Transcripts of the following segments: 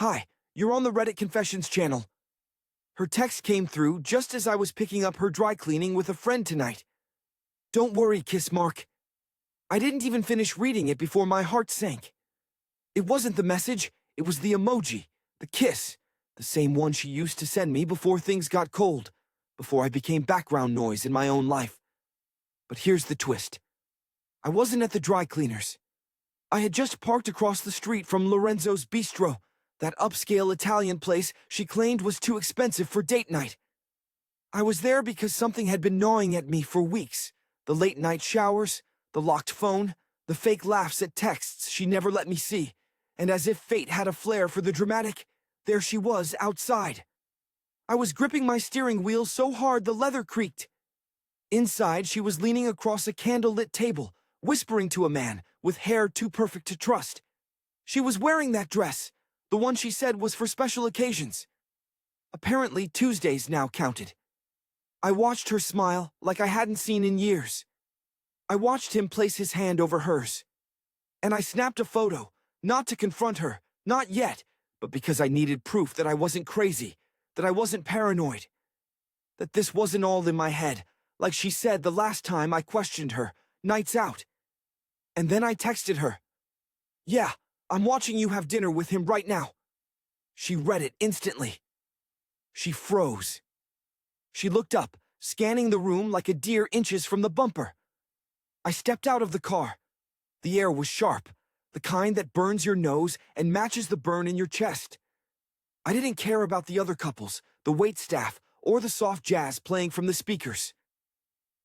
"Hi, you're on the Reddit Confessions channel." Her text came through just as I was picking up her dry cleaning with a friend tonight. "Don't worry, kiss mark." I didn't even finish reading it before my heart sank. It wasn't the message, it was the emoji, the kiss, the same one she used to send me before things got cold, before I became background noise in my own life. But here's the twist. I wasn't at the dry cleaners. I had just parked across the street from Lorenzo's Bistro, that upscale Italian place she claimed was too expensive for date night. I was there because something had been gnawing at me for weeks. The late-night showers, the locked phone, the fake laughs at texts she never let me see, and as if fate had a flair for the dramatic, there she was outside. I was gripping my steering wheel so hard the leather creaked. Inside, she was leaning across a candle-lit table, whispering to a man with hair too perfect to trust. She was wearing that dress, the one she said was for special occasions. Apparently, Tuesdays now counted. I watched her smile like I hadn't seen in years. I watched him place his hand over hers. And I snapped a photo, not to confront her, not yet, but because I needed proof that I wasn't crazy, that I wasn't paranoid, that this wasn't all in my head, like she said the last time I questioned her, nights out. And then I texted her. "Yeah, I'm watching you have dinner with him right now." She read it instantly. She froze. She looked up, scanning the room like a deer inches from the bumper. I stepped out of the car. The air was sharp, the kind that burns your nose and matches the burn in your chest. I didn't care about the other couples, the waitstaff, or the soft jazz playing from the speakers.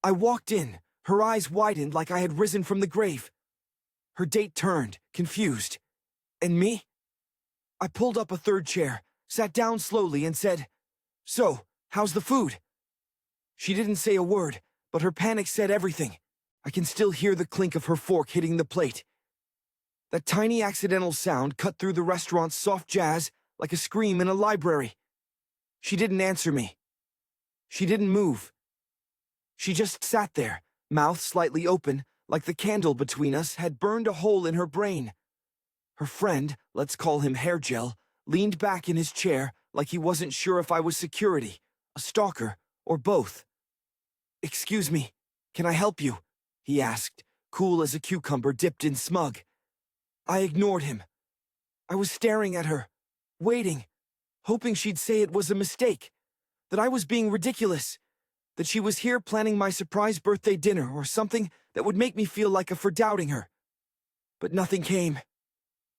I walked in, her eyes widened like I had risen from the grave. Her date turned, confused. And me? I pulled up a third chair, sat down slowly and said, "So, how's the food?" She didn't say a word, but her panic said everything. I can still hear the clink of her fork hitting the plate. That tiny accidental sound cut through the restaurant's soft jazz like a scream in a library. She didn't answer me. She didn't move. She just sat there, mouth slightly open, like the candle between us had burned a hole in her brain. Her friend, let's call him Hair Gel, leaned back in his chair like he wasn't sure if I was security, a stalker, or both. "Excuse me, can I help you?" he asked, cool as a cucumber dipped in smug. I ignored him. I was staring at her, waiting, hoping she'd say it was a mistake, that I was being ridiculous, that she was here planning my surprise birthday dinner or something that would make me feel like a for doubting her. But nothing came.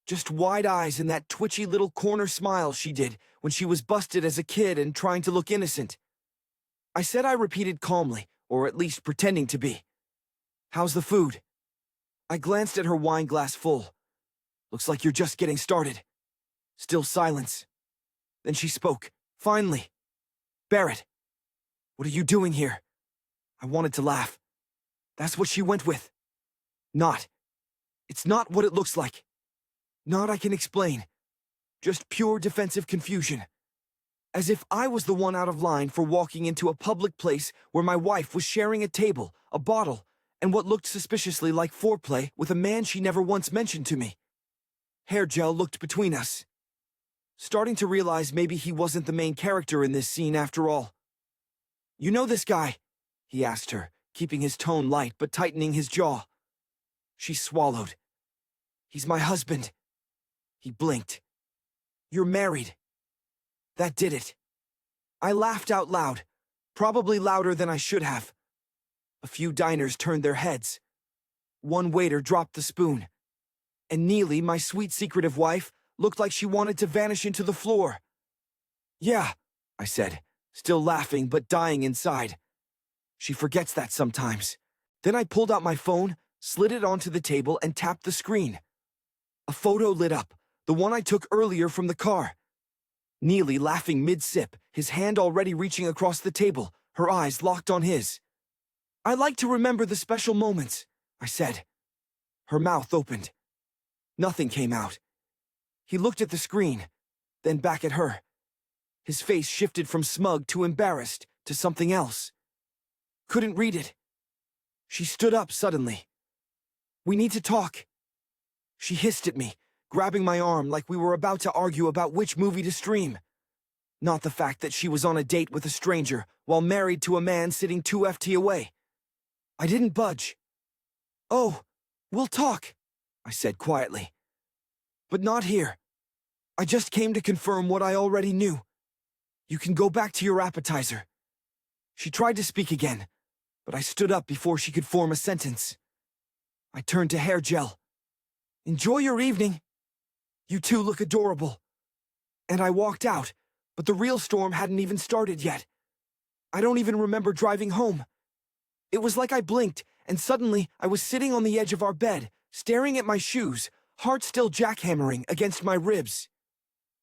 Just wide eyes and that twitchy little corner smile she did when she was busted as a kid and trying to look innocent. I said I repeated calmly, or at least pretending to be. "How's the food?" I glanced at her wine glass full. "Looks like you're just getting started." Still silence. Then she spoke, finally. "Barrett, what are you doing here?" I wanted to laugh. That's what she went with. Not. It's not what it looks like. Not I can explain. Just pure defensive confusion. As if I was the one out of line for walking into a public place where my wife was sharing a table, a bottle, and what looked suspiciously like foreplay with a man she never once mentioned to me. Hair Gel looked between us, starting to realize maybe he wasn't the main character in this scene after all. "You know this guy?" he asked her, keeping his tone light but tightening his jaw. She swallowed. "He's my husband." He blinked. "You're married." That did it. I laughed out loud, probably louder than I should have. A few diners turned their heads. One waiter dropped the spoon. And Neely, my sweet secretive wife, looked like she wanted to vanish into the floor. "Yeah," I said, still laughing but dying inside. She forgets that sometimes. Then I pulled out my phone, slid it onto the table, and tapped the screen. A photo lit up, the one I took earlier from the car. Neely laughing mid-sip, his hand already reaching across the table, her eyes locked on his. "I like to remember the special moments," I said. Her mouth opened. Nothing came out. He looked at the screen, then back at her. His face shifted from smug to embarrassed to something else. Couldn't read it. She stood up suddenly. "We need to talk." She hissed at me, grabbing my arm like we were about to argue about which movie to stream. Not the fact that she was on a date with a stranger while married to a man sitting 2 FT away. I didn't budge. "Oh, we'll talk," I said quietly. "But not here. I just came to confirm what I already knew. You can go back to your appetizer." She tried to speak again, but I stood up before she could form a sentence. I turned to Hair Gel. "Enjoy your evening. You two look adorable." And I walked out, but the real storm hadn't even started yet. I don't even remember driving home. It was like I blinked, and suddenly I was sitting on the edge of our bed, staring at my shoes, heart still jackhammering against my ribs.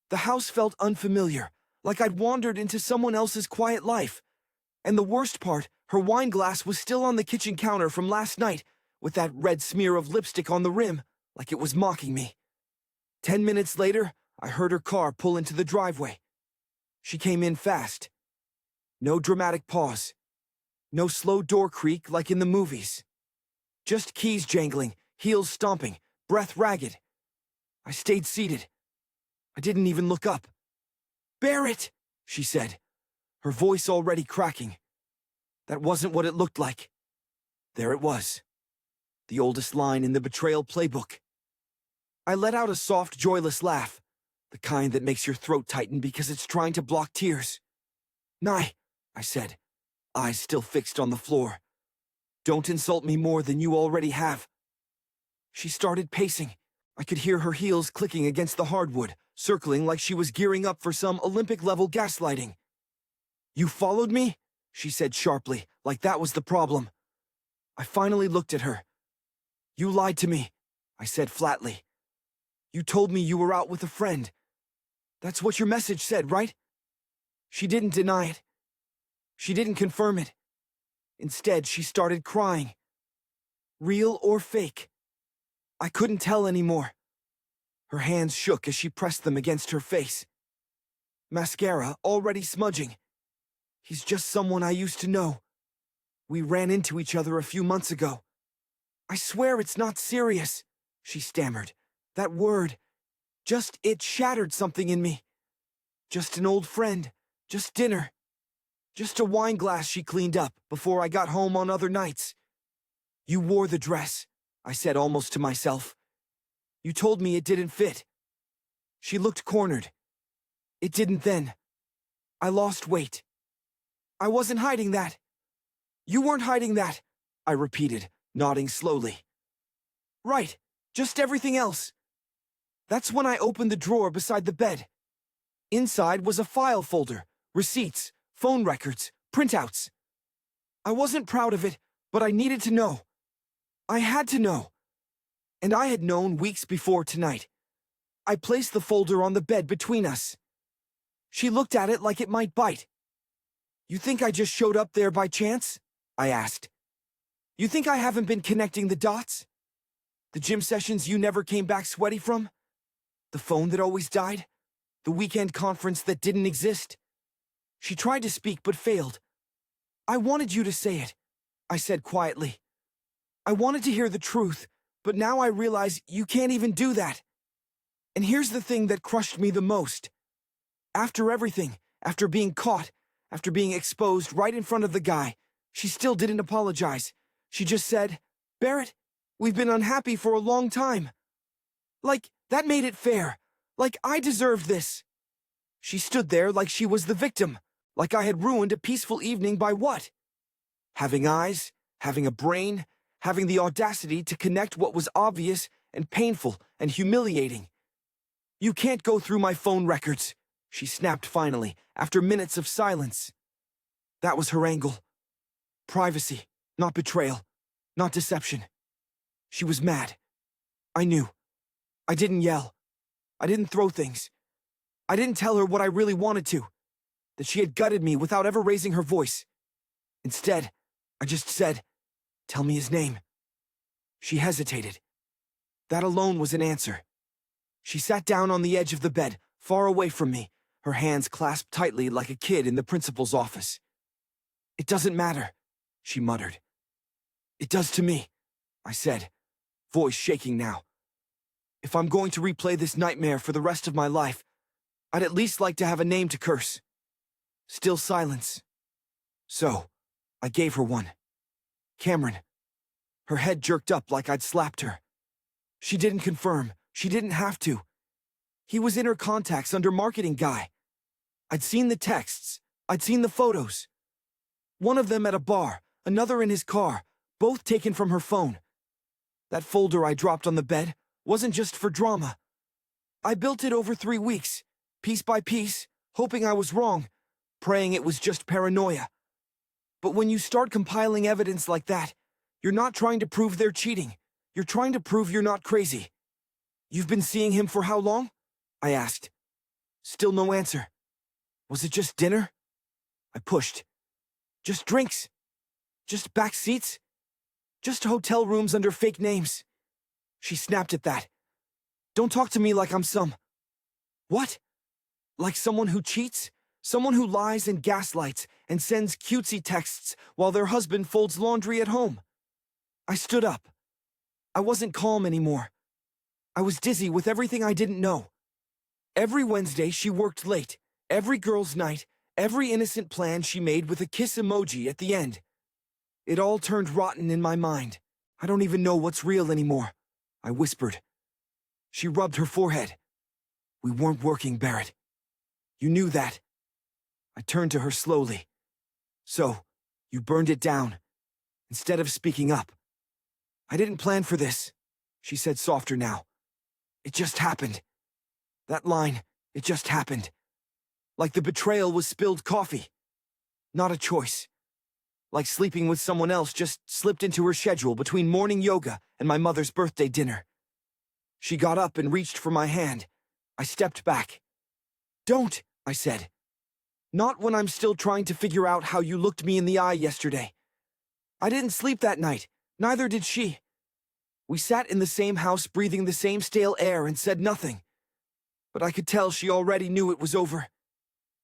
The house felt unfamiliar, like I'd wandered into someone else's quiet life. And the worst part, her wine glass was still on the kitchen counter from last night, with that red smear of lipstick on the rim, like it was mocking me. 10 minutes later, I heard her car pull into the driveway. She came in fast. No dramatic pause. No slow door creak like in the movies. Just keys jangling, heels stomping, breath ragged. I stayed seated. I didn't even look up. "Barrett," she said, her voice already cracking. That wasn't what it looked like. There it was. The oldest line in the betrayal playbook. I let out a soft, joyless laugh, the kind that makes your throat tighten because it's trying to block tears. "Nye," I said, eyes still fixed on the floor. "Don't insult me more than you already have." She started pacing. I could hear her heels clicking against the hardwood, circling like she was gearing up for some Olympic-level gaslighting. "You followed me?" she said sharply, like that was the problem. I finally looked at her. "You lied to me," I said flatly. "You told me you were out with a friend. That's what your message said, right?" She didn't deny it. She didn't confirm it. Instead, she started crying. Real or fake? I couldn't tell anymore. Her hands shook as she pressed them against her face. Mascara already smudging. "He's just someone I used to know. We ran into each other a few months ago. I swear it's not serious," she stammered. "That word, it shattered something in me. Just an old friend, just dinner. Just a wine glass she cleaned up before I got home on other nights." "You wore the dress," I said almost to myself. "You told me it didn't fit." She looked cornered. "It didn't then. I lost weight. I wasn't hiding that." "You weren't hiding that," I repeated, nodding slowly. "Right, just everything else." That's when I opened the drawer beside the bed. Inside was a file folder, receipts, phone records, printouts. I wasn't proud of it, but I needed to know. I had to know. And I had known weeks before tonight. I placed the folder on the bed between us. She looked at it like it might bite. "You think I just showed up there by chance?" I asked. "You think I haven't been connecting the dots? The gym sessions you never came back sweaty from? The phone that always died? The weekend conference that didn't exist?" She tried to speak but failed. "I wanted you to say it," I said quietly. "I wanted to hear the truth, but now I realize you can't even do that. And here's the thing that crushed me the most. After everything, after being caught, after being exposed right in front of the guy, she still didn't apologize. She just said, 'Barrett, we've been unhappy for a long time.' Like, that made it fair. Like I deserved this." She stood there like she was the victim, like I had ruined a peaceful evening by what? Having eyes, having a brain, having the audacity to connect what was obvious and painful and humiliating. "You can't go through my phone records," she snapped finally, after minutes of silence. That was her angle. Privacy, not betrayal, not deception. She was mad. I knew. I didn't yell. I didn't throw things. I didn't tell her what I really wanted to, that she had gutted me without ever raising her voice. Instead, I just said, "Tell me his name." She hesitated. That alone was an answer. She sat down on the edge of the bed, far away from me, her hands clasped tightly like a kid in the principal's office. "It doesn't matter," she muttered. "It does to me," I said, voice shaking now. If I'm going to replay this nightmare for the rest of my life, I'd at least like to have a name to curse. Still silence. So, I gave her one. Cameron. Her head jerked up like I'd slapped her. She didn't confirm. She didn't have to. He was in her contacts under marketing guy. I'd seen the texts. I'd seen the photos. One of them at a bar, another in his car, both taken from her phone. That folder I dropped on the bed wasn't just for drama. I built it over 3 weeks, piece by piece, hoping I was wrong, praying it was just paranoia. But when you start compiling evidence like that, you're not trying to prove they're cheating. You're trying to prove you're not crazy. You've been seeing him for how long? I asked. Still no answer. Was it just dinner? I pushed. Just drinks? Just back seats? Just hotel rooms under fake names? She snapped at that. Don't talk to me like I'm some... What? Like someone who cheats? Someone who lies and gaslights and sends cutesy texts while their husband folds laundry at home? I stood up. I wasn't calm anymore. I was dizzy with everything I didn't know. Every Wednesday she worked late. Every girl's night. Every innocent plan she made with a kiss emoji at the end. It all turned rotten in my mind. I don't even know what's real anymore, I whispered. She rubbed her forehead. We weren't working, Barrett. You knew that. I turned to her slowly. So, you burned it down, instead of speaking up. I didn't plan for this, she said softer now. It just happened. That line, it just happened. Like the betrayal was spilled coffee. Not a choice. Like sleeping with someone else just slipped into her schedule between morning yoga and my mother's birthday dinner. She got up and reached for my hand. I stepped back. Don't, I said. Not when I'm still trying to figure out how you looked me in the eye yesterday. I didn't sleep that night, neither did she. We sat in the same house breathing the same stale air and said nothing. But I could tell she already knew it was over.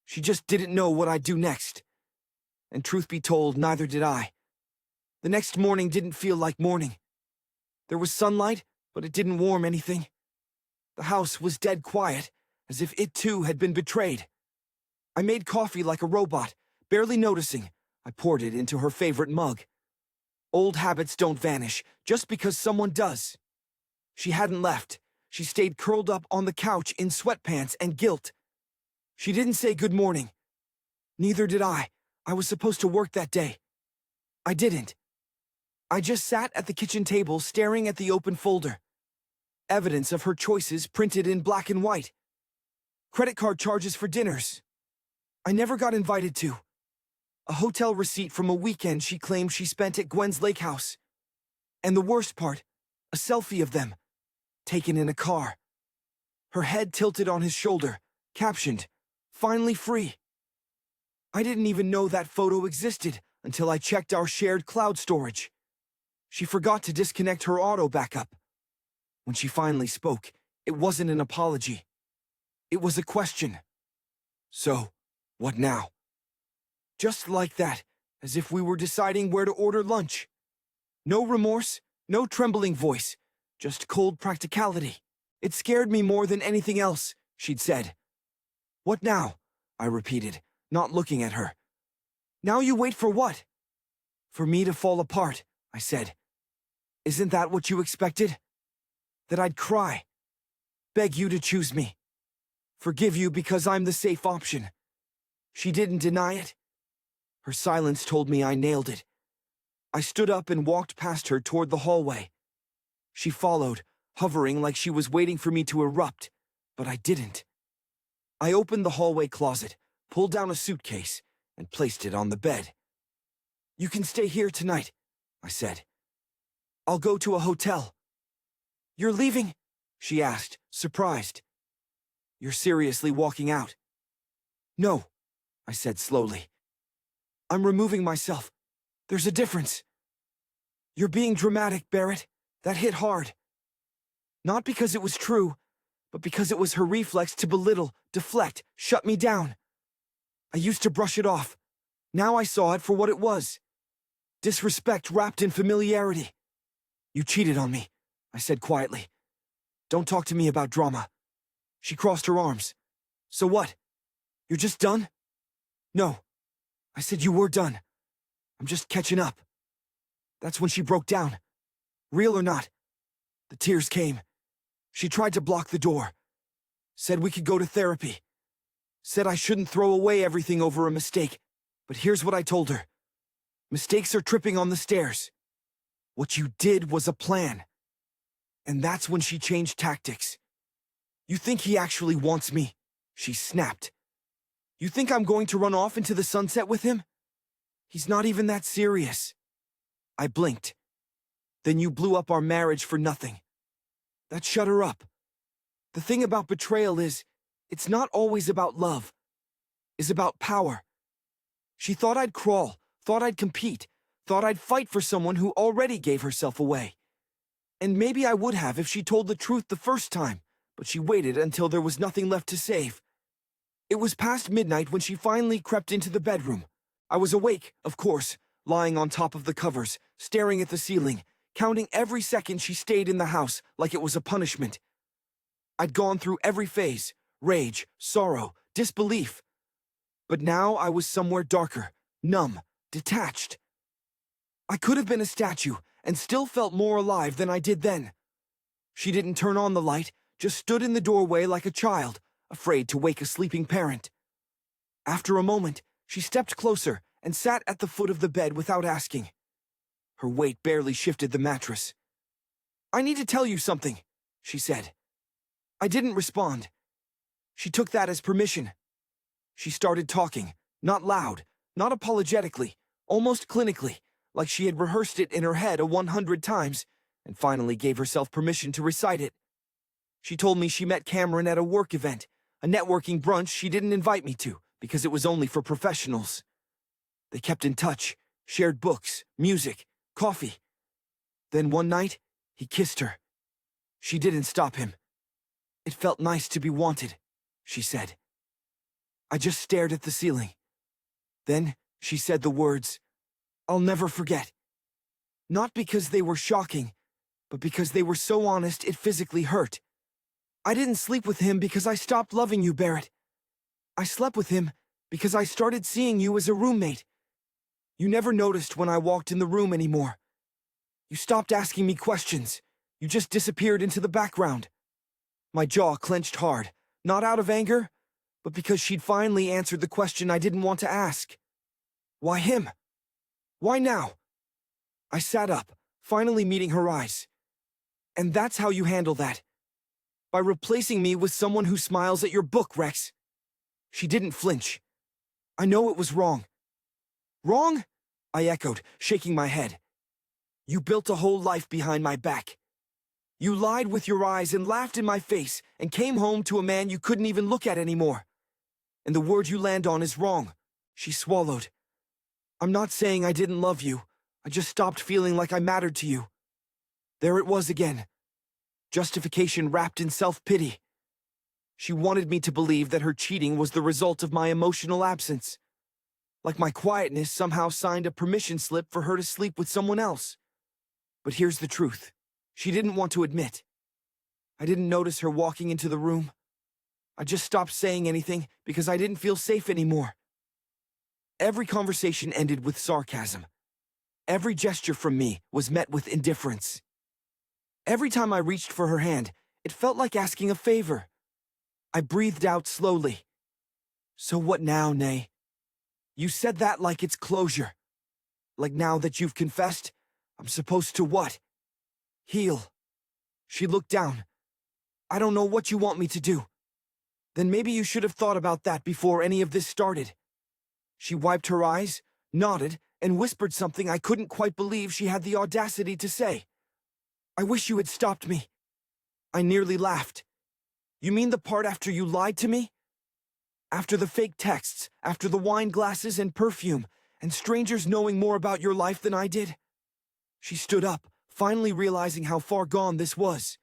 She just didn't know what I'd do next. And truth be told, neither did I. The next morning didn't feel like morning. There was sunlight, but it didn't warm anything. The house was dead quiet, as if it too had been betrayed. I made coffee like a robot, barely noticing. I poured it into her favorite mug. Old habits don't vanish, just because someone does. She hadn't left. She stayed curled up on the couch in sweatpants and guilt. She didn't say good morning. Neither did I. I was supposed to work that day. I didn't. I just sat at the kitchen table staring at the open folder. Evidence of her choices printed in black and white. Credit card charges for dinners I never got invited to. A hotel receipt from a weekend she claimed she spent at Gwen's lake house. And the worst part, a selfie of them, taken in a car. Her head tilted on his shoulder, captioned, "Finally free." I didn't even know that photo existed until I checked our shared cloud storage. She forgot to disconnect her auto backup. When she finally spoke, it wasn't an apology. It was a question. So, what now? Just like that, as if we were deciding where to order lunch. No remorse, no trembling voice, just cold practicality. It scared me more than anything else, she'd said. What now? I repeated, not looking at her. Now you wait for what? For me to fall apart, I said. Isn't that what you expected? That I'd cry, beg you to choose me, forgive you because I'm the safe option. She didn't deny it. Her silence told me I nailed it. I stood up and walked past her toward the hallway. She followed, hovering like she was waiting for me to erupt, but I didn't. I opened the hallway closet, pulled down a suitcase, and placed it on the bed. You can stay here tonight, I said. I'll go to a hotel. You're leaving? She asked, surprised. You're seriously walking out? No, I said slowly. I'm removing myself. There's a difference. You're being dramatic, Barrett. That hit hard. Not because it was true, but because it was her reflex to belittle, deflect, shut me down. I used to brush it off. Now I saw it for what it was. Disrespect wrapped in familiarity. You cheated on me, I said quietly. Don't talk to me about drama. She crossed her arms. So what? You're just done? No. I said you were done. I'm just catching up. That's when she broke down. Real or not. The tears came. She tried to block the door. Said we could go to therapy. Said I shouldn't throw away everything over a mistake. But here's what I told her. Mistakes are tripping on the stairs. What you did was a plan. And that's when she changed tactics. You think he actually wants me? She snapped. You think I'm going to run off into the sunset with him? He's not even that serious. I blinked. Then you blew up our marriage for nothing. That shut her up. The thing about betrayal is, it's not always about love. It's about power. She thought I'd crawl, thought I'd compete, thought I'd fight for someone who already gave herself away. And maybe I would have if she told the truth the first time, but she waited until there was nothing left to save. It was past midnight when she finally crept into the bedroom. I was awake, of course, lying on top of the covers, staring at the ceiling, counting every second she stayed in the house like it was a punishment. I'd gone through every phase, rage, sorrow, disbelief. But now I was somewhere darker, numb, detached. I could have been a statue and still felt more alive than I did then. She didn't turn on the light, just stood in the doorway like a child, afraid to wake a sleeping parent. After a moment, she stepped closer and sat at the foot of the bed without asking. Her weight barely shifted the mattress. I need to tell you something, she said. I didn't respond. She took that as permission. She started talking, not loud, not apologetically, almost clinically, like she had rehearsed it in her head 100 times, and finally gave herself permission to recite it. She told me she met Cameron at a work event, a networking brunch she didn't invite me to, because it was only for professionals. They kept in touch, shared books, music, coffee. Then one night, he kissed her. She didn't stop him. It felt nice to be wanted, she said. I just stared at the ceiling. Then she said the words, I'll never forget. Not because they were shocking, but because they were so honest it physically hurt. I didn't sleep with him because I stopped loving you, Barrett. I slept with him because I started seeing you as a roommate. You never noticed when I walked in the room anymore. You stopped asking me questions. You just disappeared into the background. My jaw clenched hard, not out of anger, but because she'd finally answered the question I didn't want to ask. Why him? Why now? I sat up, finally meeting her eyes. And that's how you handle that. By replacing me with someone who smiles at your book, Rex. She didn't flinch. I know it was wrong. Wrong? I echoed, shaking my head. You built a whole life behind my back. You lied with your eyes and laughed in my face and came home to a man you couldn't even look at anymore. And the word you land on is wrong. She swallowed. I'm not saying I didn't love you. I just stopped feeling like I mattered to you. There it was again. Justification wrapped in self-pity. She wanted me to believe that her cheating was the result of my emotional absence. Like my quietness somehow signed a permission slip for her to sleep with someone else. But here's the truth. She didn't want to admit. I didn't notice her walking into the room. I just stopped saying anything because I didn't feel safe anymore. Every conversation ended with sarcasm. Every gesture from me was met with indifference. Every time I reached for her hand, it felt like asking a favor. I breathed out slowly. So what now, Nay? You said that like it's closure. Like now that you've confessed, I'm supposed to what? Heal. She looked down. I don't know what you want me to do. Then maybe you should have thought about that before any of this started. She wiped her eyes, nodded, and whispered something I couldn't quite believe she had the audacity to say. I wish you had stopped me. I nearly laughed. You mean the part after you lied to me? After the fake texts, after the wine glasses and perfume, and strangers knowing more about your life than I did? She stood up, finally realizing how far gone this was.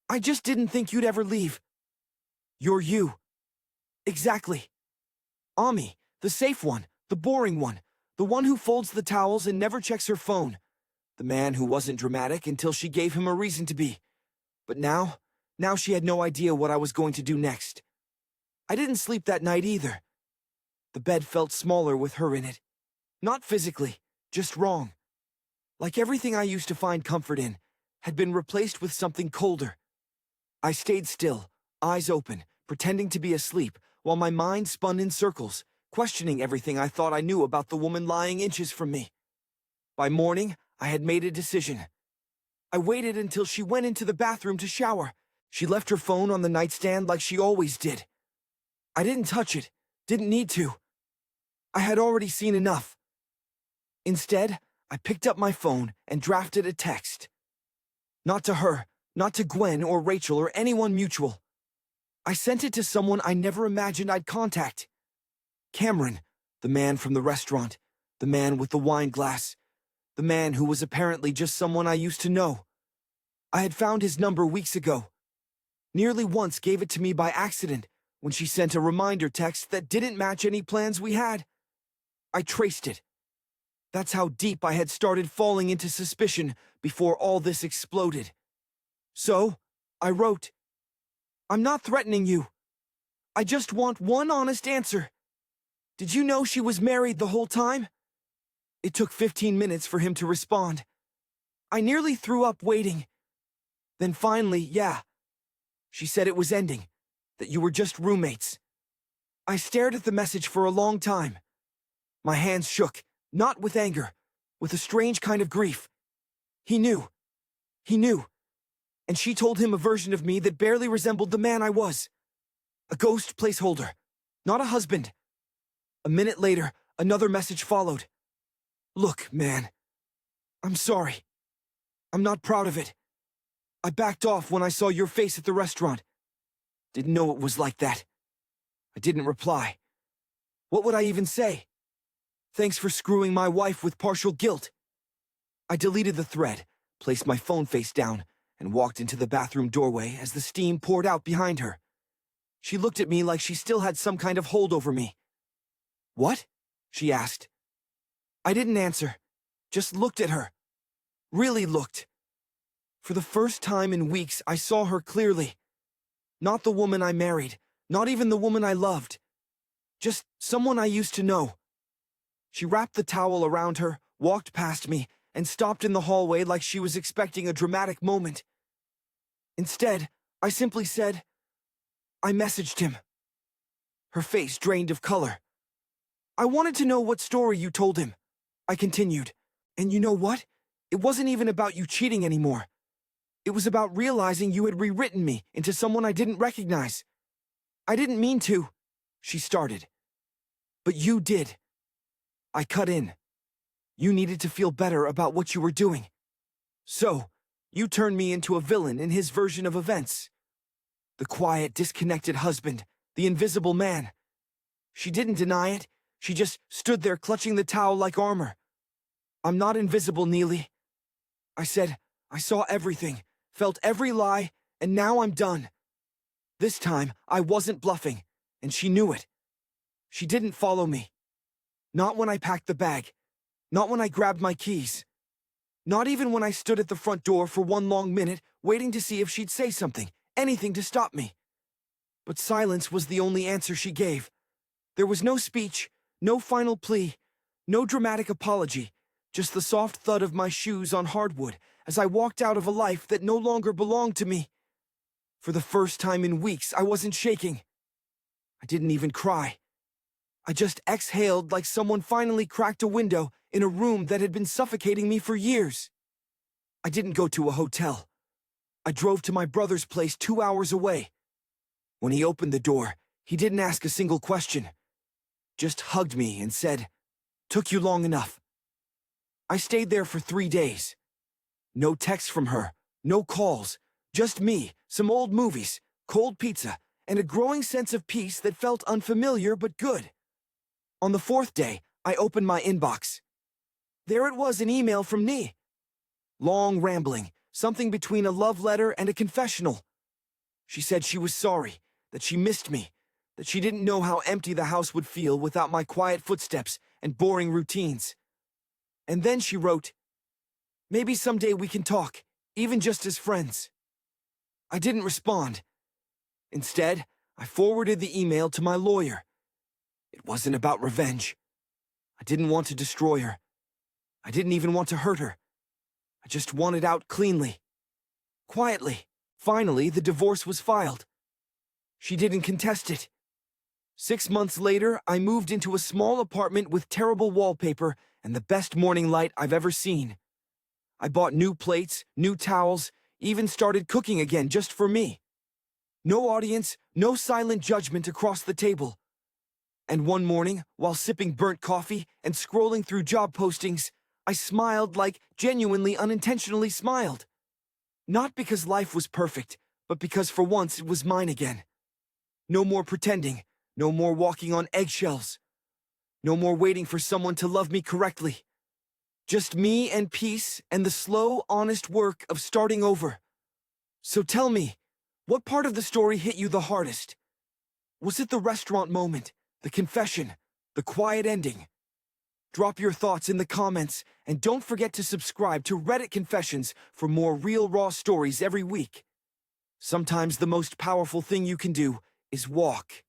I just didn't think you'd ever leave. You're you. Exactly. Ami, the safe one, the boring one, the one who folds the towels and never checks her phone. The man who wasn't dramatic until she gave him a reason to be. But now Now she had no idea what I was going to do next. I didn't sleep that night either. The bed felt smaller with her in it. Not physically, just wrong. Like everything I used to find comfort in had been replaced with something colder. I stayed still, eyes open, pretending to be asleep, while my mind spun in circles, questioning everything I thought I knew about the woman lying inches from me. By morning, I had made a decision. I waited until she went into the bathroom to shower. She left her phone on the nightstand like she always did. I didn't touch it, didn't need to. I had already seen enough. Instead, I picked up my phone and drafted a text. Not to her, not to Gwen or Rachel or anyone mutual. I sent it to someone I never imagined I'd contact. Cameron, the man from the restaurant, the man with the wine glass, the man who was apparently just someone I used to know. I had found his number weeks ago. Nearly once gave it to me by accident when she sent a reminder text that didn't match any plans we had. I traced it. That's how deep I had started falling into suspicion before all this exploded. So, I wrote, "I'm not threatening you. I just want one honest answer. Did you know she was married the whole time?" It took 15 minutes for him to respond. I nearly threw up waiting. Then finally, yeah. She said it was ending, that you were just roommates. I stared at the message for a long time. My hands shook, not with anger, with a strange kind of grief. He knew. He knew. And she told him a version of me that barely resembled the man I was. A ghost placeholder, not a husband. A minute later, another message followed. "Look, man. I'm sorry. I'm not proud of it. I backed off when I saw your face at the restaurant. Didn't know it was like that." I didn't reply. What would I even say? Thanks for screwing my wife with partial guilt. I deleted the thread, placed my phone face down, and walked into the bathroom doorway as the steam poured out behind her. She looked at me like she still had some kind of hold over me. "What?" she asked. I didn't answer, just looked at her. Really looked. For the first time in weeks, I saw her clearly. Not the woman I married, not even the woman I loved. Just someone I used to know. She wrapped the towel around her, walked past me, and stopped in the hallway like she was expecting a dramatic moment. Instead, I simply said, "I messaged him." Her face drained of color. "I wanted to know what story you told him," I continued. "And you know what? It wasn't even about you cheating anymore. It was about realizing you had rewritten me into someone I didn't recognize. I didn't mean to," she started. "But you did." I cut in. "You needed to feel better about what you were doing. So, you turned me into a villain in his version of events. The quiet, disconnected husband, the invisible man." She didn't deny it. She just stood there clutching the towel like armor. "I'm not invisible, Neely." I said, "I saw everything, felt every lie, and now I'm done." This time, I wasn't bluffing, and she knew it. She didn't follow me. Not when I packed the bag. Not when I grabbed my keys. Not even when I stood at the front door for one long minute, waiting to see if she'd say something, anything to stop me. But silence was the only answer she gave. There was no speech, no final plea, no dramatic apology, just the soft thud of my shoes on hardwood as I walked out of a life that no longer belonged to me. For the first time in weeks, I wasn't shaking. I didn't even cry. I just exhaled like someone finally cracked a window in a room that had been suffocating me for years. I didn't go to a hotel. I drove to my brother's place 2 hours away. When he opened the door, he didn't ask a single question. Just hugged me and said, "Took you long enough." I stayed there for 3 days. No text from her, no calls, just me, some old movies, cold pizza, and a growing sense of peace that felt unfamiliar but good. On the 4th day, I opened my inbox. There it was, an email from Nee. Long rambling, something between a love letter and a confessional. She said she was sorry, that she missed me, that she didn't know how empty the house would feel without my quiet footsteps and boring routines. And then she wrote, "Maybe someday we can talk, even just as friends." I didn't respond. Instead, I forwarded the email to my lawyer. It wasn't about revenge. I didn't want to destroy her. I didn't even want to hurt her. I just wanted out cleanly. Quietly. Finally, the divorce was filed. She didn't contest it. 6 months later, I moved into a small apartment with terrible wallpaper and the best morning light I've ever seen. I bought new plates, new towels, even started cooking again just for me. No audience, no silent judgment across the table. And one morning, while sipping burnt coffee and scrolling through job postings, I smiled, like genuinely unintentionally smiled. Not because life was perfect, but because for once it was mine again. No more pretending, no more walking on eggshells. No more waiting for someone to love me correctly. Just me and peace and the slow, honest work of starting over. So tell me, what part of the story hit you the hardest? Was it the restaurant moment, the confession, the quiet ending? Drop your thoughts in the comments, and don't forget to subscribe to Reddit Confessions for more real, raw stories every week. Sometimes the most powerful thing you can do is walk.